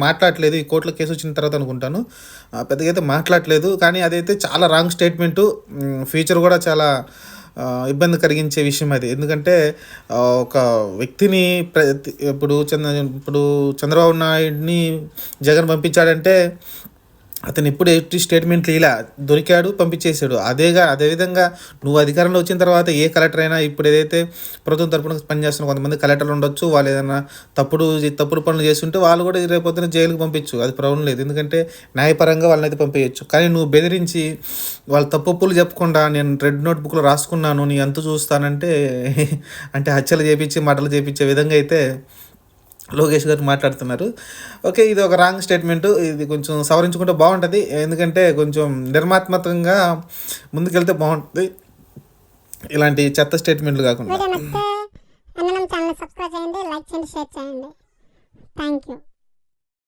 మాట్లాడట్లేదు. ఈ కోర్టులో కేసు వచ్చిన తర్వాత అనుకుంటాను. పెద్దగా అయితే మాట్లాడట్లేదు. కానీ అదైతే చాలా రాంగ్ స్టేట్మెంటు. ఫ్యూచర్ కూడా చాలా ఇబ్బంది కలిగించే విషయం అది. ఎందుకంటే ఒక వ్యక్తిని ఇప్పుడు చంద్రబాబు నాయుడిని జగన్ పంపించాడంటే అతను ఎప్పుడు ఎట్టి స్టేట్మెంట్లు ఇలా దొరికాడు, పంపించేశాడు. అదేవిధంగా నువ్వు అధికారంలో వచ్చిన తర్వాత ఏ కలెక్టర్ అయినా ఇప్పుడు ఏదైతే ప్రభుత్వం తరపున పనిచేస్తున్న కొంతమంది కలెక్టర్లు ఉండొచ్చు, వాళ్ళు ఏదైనా తప్పుడు పనులు చేస్తుంటే వాళ్ళు కూడా రేపొద్దున జైలుకి పంపించు, అది ప్రాబ్లం లేదు. ఎందుకంటే న్యాయపరంగా వాళ్ళని అయితే పంపించచ్చు. కానీ నువ్వు బెదిరించి వాళ్ళు తప్పులు చెప్పకుండా నేను రెడ్ నోట్ బుక్లో రాసుకున్నాను నీ అంతు చూస్తానంటే అంటే హత్యలు చేపించి మటలు చేపించే విధంగా అయితే లోకేష్ గారు మాట్లాడుతున్నారు. ఓకే, ఇది ఒక రాంగ్ స్టేట్మెంటు. ఇది కొంచెం సవరించుకుంటే బాగుంటుంది. ఎందుకంటే కొంచెం నిర్మాత్మకంగా ముందుకెళ్తే బాగుంటుంది, ఇలాంటి చెత్త స్టేట్మెంట్లు కాకుండా. సబ్స్క్రైబ్ చేయండి, లైక్ చేయండి, షేర్ చేయండి. Thank you.